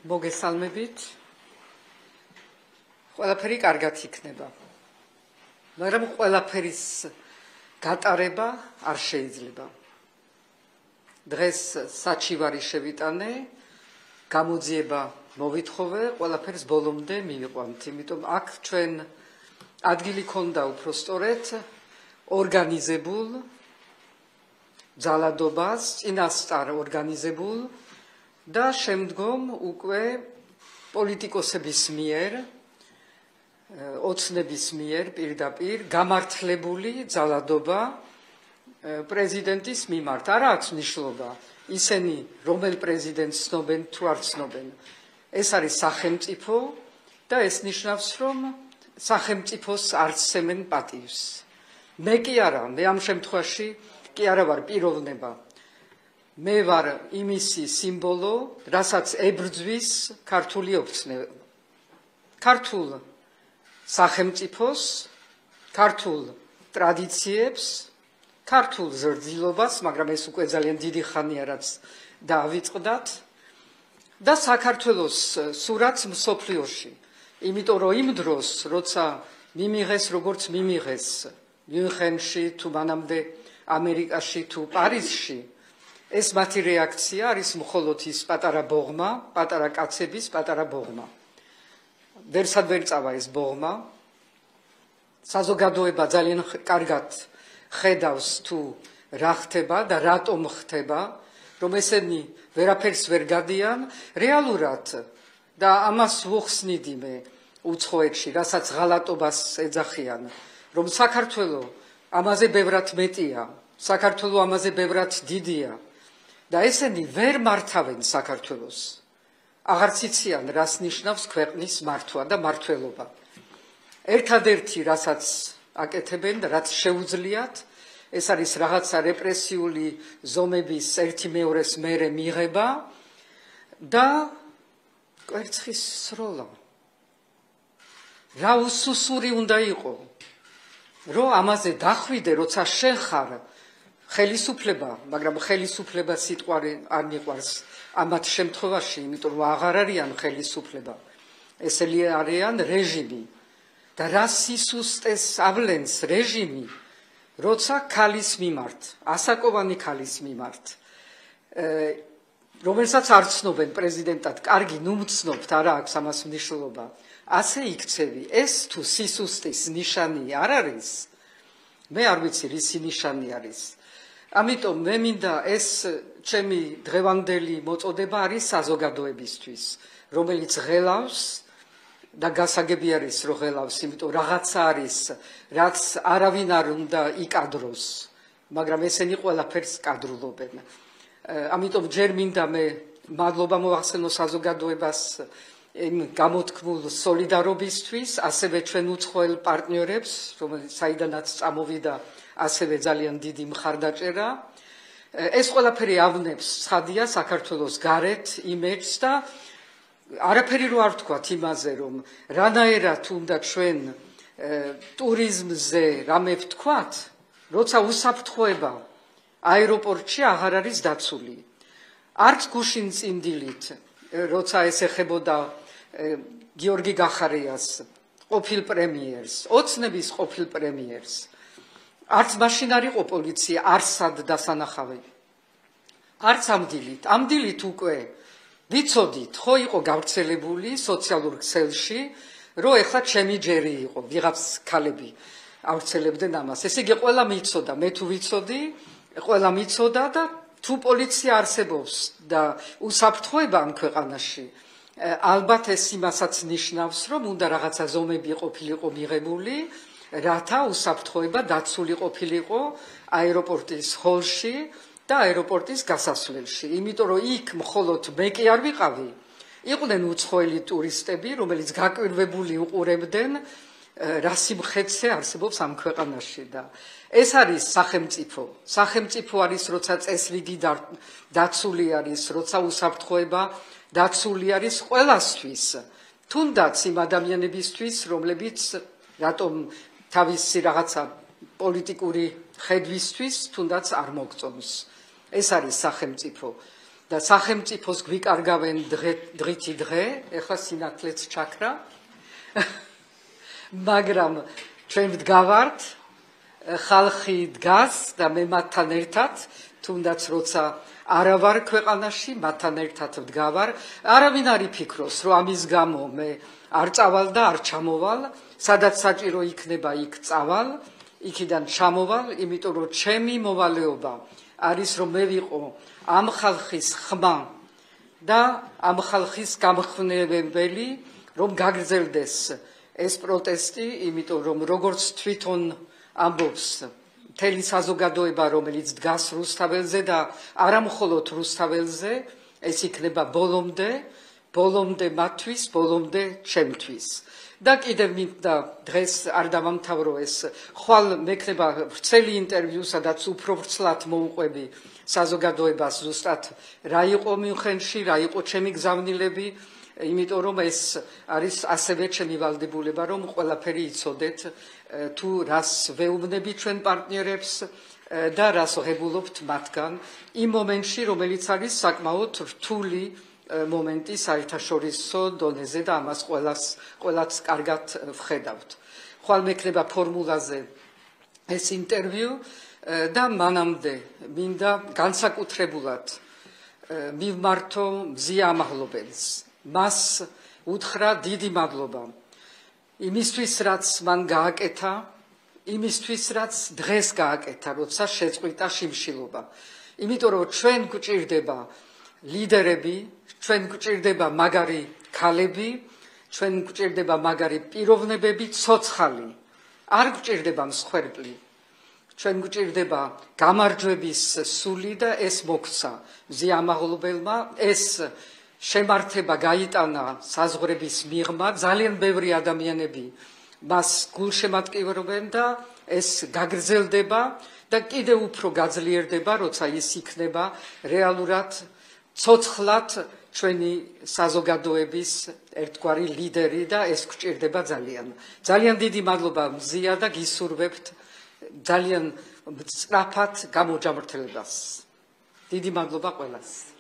მოგესალმებით. ყველაფერი კარგად იქნება. მაგრამ ყველაფერის გატარება არ შეიძლება. დღეს საჩივარი შევიტანე, გამოძიება მოვითხოვე, ყველაფერს ბოლომდე მივიყვანთ. იმიტომ აქ ჩვენ ადგილი ქონდა უფრო სწორედ ორგანიზებულ ძალადობას, წინასწარ ორგანიზებულ და შემდგომ უკვე პოლიტიკოსების მიერ, ოცნების მიერ პირდაპირ გამართლებული ძალადობა პრეზიდენტის მიმართ. არა აქვს მნიშვნელობა ისინი რომელ პრეზიდენტს ცნობენ თუ არ ცნობენ. ეს არის სახელმწიფო და ეს ნიშნავს, რომ სახელმწიფოს არცემენ პატივს. მე კი არა, მე ამ შემთხვევაში კი არა ვარ პიროვნება. მე ვარ იმისი სიმბოლო, რასაც ებრძვის ქართული ოცნება. ქართულ სახელმწიფოს, ქართულ ტრადიციებს, ქართულ ზრდილობას, მაგრამ ეს უკვე ძალიან დიდი ხანია, რაც დაავიწყდათ და საქართველოს სურათს მსოფლიოში. იმიტომ რომ იმ დროს, როცა მიმიღეს, როგორც მიმიღეს მიუნხენში თუ მანამდე ამერიკაში თუ პარიზში, ეს მათი რეაქცია არის მხოლოდ ის პატარა ბოღმა, პატარა კაცების პატარა ბოღმა. ვერსად ვერ წავა ეს ბოღმა. საზოგადოება ძალიან კარგად ხედავს თუ რა ხდება და რატომ ხდება, რომ ესენი ვერაფერს ვერ გადიან რეალურად და ამას ვუხსნით მე უცხოეთში, რასაც ღალატობას ეძახიან, რომ საქართველო ამაზე ბევრად მეტია, საქართველო ამაზე ბევრად დიდია და ესენი ვერ მართავენ საქართველოს. აღარც იციან, რას ნიშნავს ქვეყნის მართვა და მართველობა. ერთადერთი, რასაც აკეთებენ და რაც შეუძლიათ, ეს არის რაღაცა რეპრესიული ზომების ერთი მეორეს მერე მიღება და კვერცხის სროლა. რა უსუსური უნდა იყო, რომ ამაზე დახვიდე, როცა შენ ხარ ხელისუფლება, მაგრამ ხელისუფლება სიტყვა არ მიყვარს ამათ შემთხვევაში, იმიტომ რომ აღარ არიან ხელისუფლება. ესენი არიან რეჟიმი. და რა სისუსტეს ავლენს რეჟიმი, როცა ქალის მიმართ, ასაკოვანი ქალის მიმართ, რომელსაც არ ცნობენ პრეზიდენტად, კარგი, ნუ მცნობთ, არა აქვს ამას მნიშვნელობა. ასე იქცევი, ეს თუ სისუსტის ნიშანი არ არის, მე არ ვიცი რისი ნიშანი არის. ამიტომ მე მინდა ეს ჩემი დღევანდელი მოწოდება არის საზოგადოებისთვის, რომელიც ღელავს და გასაგები არის, რომ ღელავს, იმიტომ რაღაცა არის, რაც არავინ არ უნდა იკადროს, მაგრამ ესენი ყველაფერს კადრულობენ. ამიტომ ჯერ მინდა მე მადლობა მოვახსენო საზოგადოებას იმ გამოთქმულ სოლიდარობისთვის, ასევე ჩვენ უცხოელ პარტნიორებს, საიდანაც წამოვიდა ასევე ძალიან დიდი მხარდაჭერა. ეს ყველაფერი ავნებს ცხადია საქართველოს გარეთ იმეჯს და არაფერი რო არ ვთქვათ იმაზე, რომ რანაირად უნდა ჩვენ ტურიზმზე რამე ვთქვათ, როცა უსაფრთხოება აეროპორტში აღარ არის დაცული. არც გუშინ წინდილით, როცა ეს ეხებოდა გიორგი გახარიას, ყოფილ პრემიერს, ოცნების ყოფილ პრემიერს, არც მაშინ არ იყო პოლიცია, არსად დასანახავი. არც ამ დილით უკვე ვიცოდით, ხო იყო გავრცელებული სოციალურ ქსელში, რომ ეხლა ჩემი ჯერი იყო, ვიღაც ქალები ავრცელებდნენ ამას. ესე იგი ყველა მიცოდა, მე თუ ვიცოდი, ყველა მიცოდა და თუ პოლიცია არსებობს და უსაფრთხოება ამ ქვეყანაში, ალბათ ეს იმასაც ნიშნავს, რომ უნდა რაღაცა ზომები ყოფილიყო მიღებული, რათა უსაფრთხოება დაცული ყოფილიყო აეროპორტის ჰოლში და აეროპორტის გასასვლელში. იმიტომ რომ იქ მხოლოდ მე კი არ ვიყავი, იყვნენ უცხოელი ტურისტები, რომელიც გაკვირვებული უყურებდნენ რა სიმხეთზე არსებობს ამ ქვეყანაში და ეს არის სახელმწიფო. სახელმწიფო არის, როცა წესრიგი დაცული არის, როცა უსაფრთხოება დაცული არის ყველასთვის, თუნდაც იმ ადამიანებისთვის, რომლებიც რატომ თავისი რაღაცა პოლიტიკური ხედვისთვის თუნდაც არ მოგწონს. ეს არის სახელმწიფო. და სახელმწიფოს გვიკარგავენ დღითი დღე, ეხლა სინათლეც ჩაქრა, მაგრამ ჩვენ ვდგავართ, ხალხი დგას და მე მათთან ერთად, თუნდაც როცა არა ვარ ქვეყანაში, მათთან ერთად ვდგავარ, არავინ არ იფიქროს, რომ ამის გამო მე არ წავალ და არ ჩამოვალ, სადაც საჭირო იქნება იქ წავალ, იქიდან ჩამოვალ, იმიტომ რომ ჩემი მოვალეობა არის რომ მე ვიყო ამ ხალხის ხმა და ამ ხალხის გამხნევებელი, რომ გაგრძელდეს ეს პროტესტი, იმიტომ რომ როგორც თვითონ ამბობს მთელი საზოგადოება, რომელიც დგას რუსთაველზე და არა მხოლოდ რუსთაველზე, ეს იქნება ბოლომდე მათთვის, ბოლომდე ჩემთვის. და კიდევ მინდა დღეს არ დავამთავრო ეს, ხვალ მექნება ვრცელი ინტერვიუ, სადაც უფრო ვრცლად მოვუყვები საზოგადოებას ზუსტად რა იყო მიუნხენში, რა იყო ჩემი გზავნილები, იმიტომ რომ ეს არის ასევე ჩემი ვალდებულება, რომ ყველაფერი იცოდეთ, თუ რას ვეუბნები ჩვენ პარტნიორებს და რას ვღებულობთ მათგან იმ მომენტში, რომელიც არის საკმაოდ რთული მომენტი საერთაშორისო დონეზე და ამას ყველაც კარგად ვხედავთ. ხვალ მექნება ფორმულაზე ეს ინტერვიუ და მანამდე მინდა განსაკუთრებულად მივმართო მზია ამაღლობელს. მას უთხრა დიდი მადლობა იმისთვის, რაც მან გააკეთა, იმისთვის, რაც დღეს გააკეთა, როცა შეწყვიტა შიმშილობა. იმიტომ რომ ჩვენ გვჭირდება ლიდერები, ჩვენ გვჭირდება მაგარი ქალები, ჩვენ გვჭირდება მაგარი პიროვნებები, ცოცხალი. არ გვჭირდება მსხვერპლი. ჩვენ გვჭირდება გამარჯვების სული და ეს მოგცა მზია ამაღლობელმა, ეს შემართება გაიტანა საზღვრების მიღმა, ძალიან ბევრი ადამიანები მას გულშემატკივრობენ და ეს გაგრძელდება და კიდევ უფრო გაძლიერდება, როცა ის იქნება რეალურად ცოცხლად ჩვენი საზოგადოების ერთგვარი ლიდერი და ეს გვჭირდება ძალიან. ძალიან დიდი მადლობა მზია და გისურვებთ ძალიან სწრაფად გამოჯამრთელებას. დიდი მადლობა ყველას.